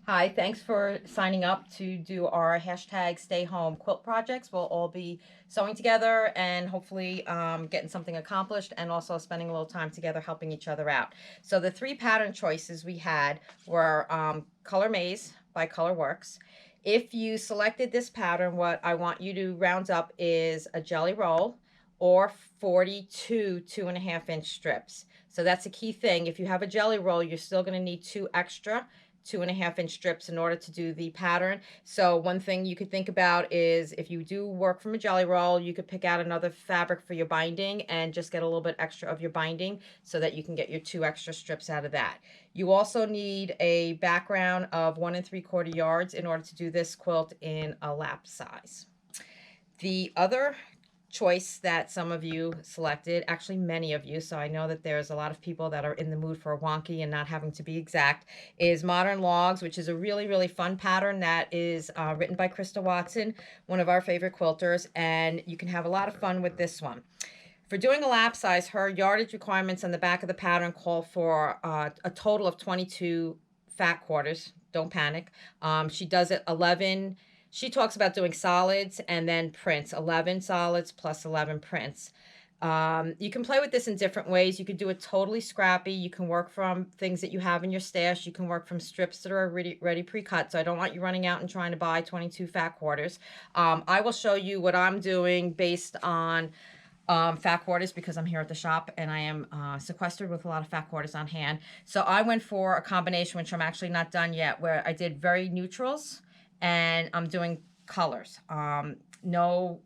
Hi, thanks for signing up to do our hashtag stay home quilt projects. We'll all be sewing together and hopefully getting something accomplished and also spending a little time together helping each other out. So the three pattern choices we had were Color Maze by Colorworks. If you selected this pattern, what I want you to round up is a jelly roll or 42 2.5 inch strips. So that's a key thing. If you have a jelly roll, you're still going to need two extra 2.5 inch strips in order to do the pattern. So one thing you could think about is if you do work from a jelly roll, you could pick out another fabric for your binding and just get a little bit extra of your binding so that you can get your two extra strips out of that. You also need a background of 1 3/4 yards in order to do this quilt in a lap size. The other choice that some of you selected, actually many of you, so I know that there's a lot of people that are in the mood for a wonky and not having to be exact, is Modern Logs, which is a really, really fun pattern that is written by Krista Watson, one of our favorite quilters, and you can have a lot of fun with this one. For doing a lap size, her yardage requirements on the back of the pattern call for a total of 22 fat quarters. Don't panic. She does it 11. She talks about doing solids and then prints, 11 solids plus 11 prints. You can play with this in different ways. You could do it totally scrappy. You can work from things that you have in your stash. You can work from strips that are already pre-cut. So I don't want you running out and trying to buy 22 fat quarters. I will show you what I'm doing based on fat quarters because I'm here at the shop and I am sequestered with a lot of fat quarters on hand. So I went for a combination, which I'm actually not done yet, where I did very neutrals and I'm doing colors. No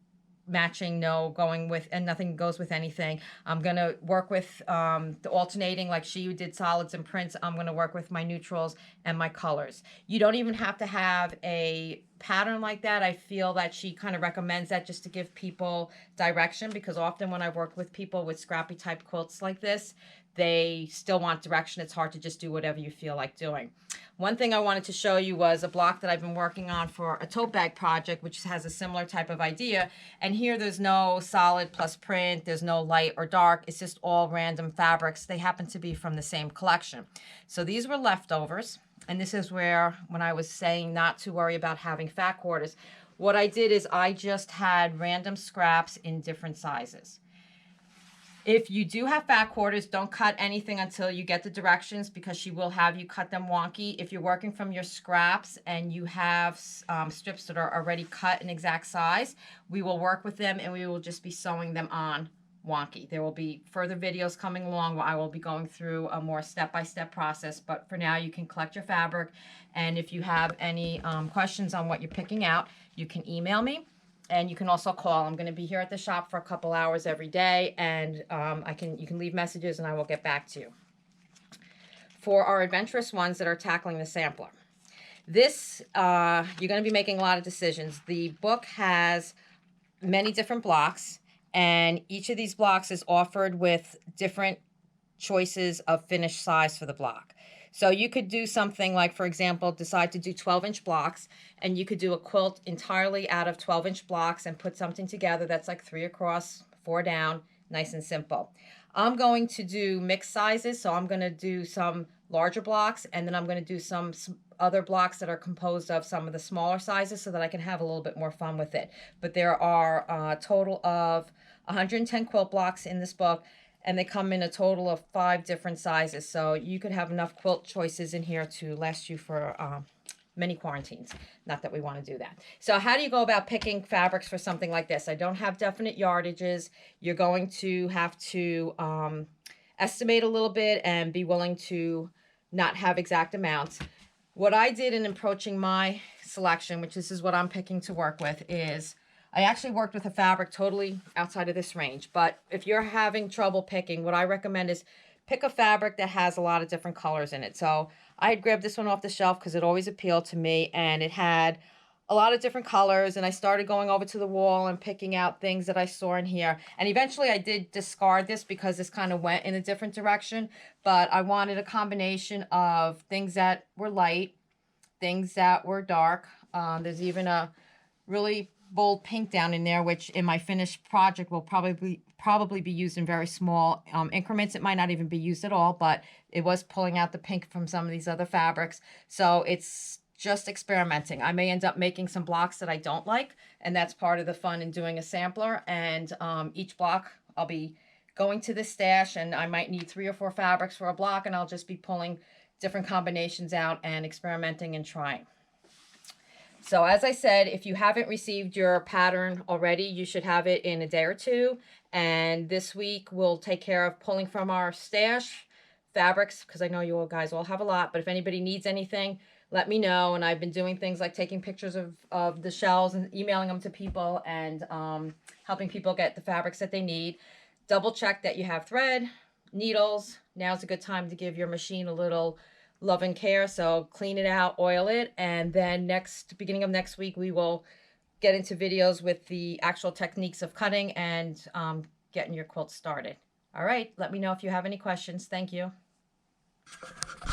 matching, no going with, and nothing goes with anything. I'm going to work with the alternating, like she did solids and prints. I'm going to work with my neutrals and my colors. You don't even have to have a pattern like that. I feel that she kind of recommends that just to give people direction, because often when I work with people with scrappy type quilts like this, they still want direction. It's hard to just do whatever you feel like doing. One thing I wanted to show you was a block that I've been working on for a tote bag project, which has a similar type of idea. And here there's no solid plus print, there's no light or dark, it's just all random fabrics. They happen to be from the same collection. So these were leftovers. And this is where, when I was saying not to worry about having fat quarters, what I did is I just had random scraps in different sizes. If you do have fat quarters, don't cut anything until you get the directions, because she will have you cut them wonky. If you're working from your scraps and you have strips that are already cut in exact size, we will work with them and we will just be sewing them on wonky. There will be further videos coming along where I will be going through a more step-by-step process, but for now you can collect your fabric, and if you have any questions on what you're picking out, you can email me. And you can also call. I'm going to be here at the shop for a couple hours every day, and you can leave messages and I will get back to you. For our adventurous ones that are tackling the sampler, this you're going to be making a lot of decisions. The book has many different blocks, and each of these blocks is offered with different choices of finish size for the block. So you could do something like, for example, decide to do 12-inch blocks, and you could do a quilt entirely out of 12-inch blocks and put something together that's like 3 across, 4 down, nice and simple. I'm going to do mixed sizes, so I'm going to do some larger blocks, and then I'm going to do some other blocks that are composed of some of the smaller sizes so that I can have a little bit more fun with it. But there are a total of 110 quilt blocks in this book, and they come in a total of 5 different sizes. So you could have enough quilt choices in here to last you for many quarantines. Not that we want to do that. So how do you go about picking fabrics for something like this? I don't have definite yardages. You're going to have to estimate a little bit and be willing to not have exact amounts. What I did in approaching my selection, which this is what I'm picking to work with, is I actually worked with a fabric totally outside of this range. But if you're having trouble picking, what I recommend is pick a fabric that has a lot of different colors in it. So I had grabbed this one off the shelf because it always appealed to me, and it had a lot of different colors, and I started going over to the wall and picking out things that I saw in here. And eventually I did discard this because this kind of went in a different direction, but I wanted a combination of things that were light, things that were dark. There's even a really bold pink down in there, which in my finished project will probably be used in very small increments. It might not even be used at all, but it was pulling out the pink from some of these other fabrics. So it's just experimenting. I may end up making some blocks that I don't like, and that's part of the fun in doing a sampler. And each block I'll be going to the stash, and I might need 3 or 4 fabrics for a block, and I'll just be pulling different combinations out and experimenting and trying. So as I said, if you haven't received your pattern already, you should have it in a day or two. And this week we'll take care of pulling from our stash fabrics, because I know you all guys all have a lot, but if anybody needs anything, let me know. And I've been doing things like taking pictures of the shells and emailing them to people, and helping people get the fabrics that they need. Double check that you have thread, needles. Now's a good time to give your machine a little love and care. So clean it out, oil it, and then beginning of next week, we will get into videos with the actual techniques of cutting and getting your quilt started. All right, let me know if you have any questions. Thank you.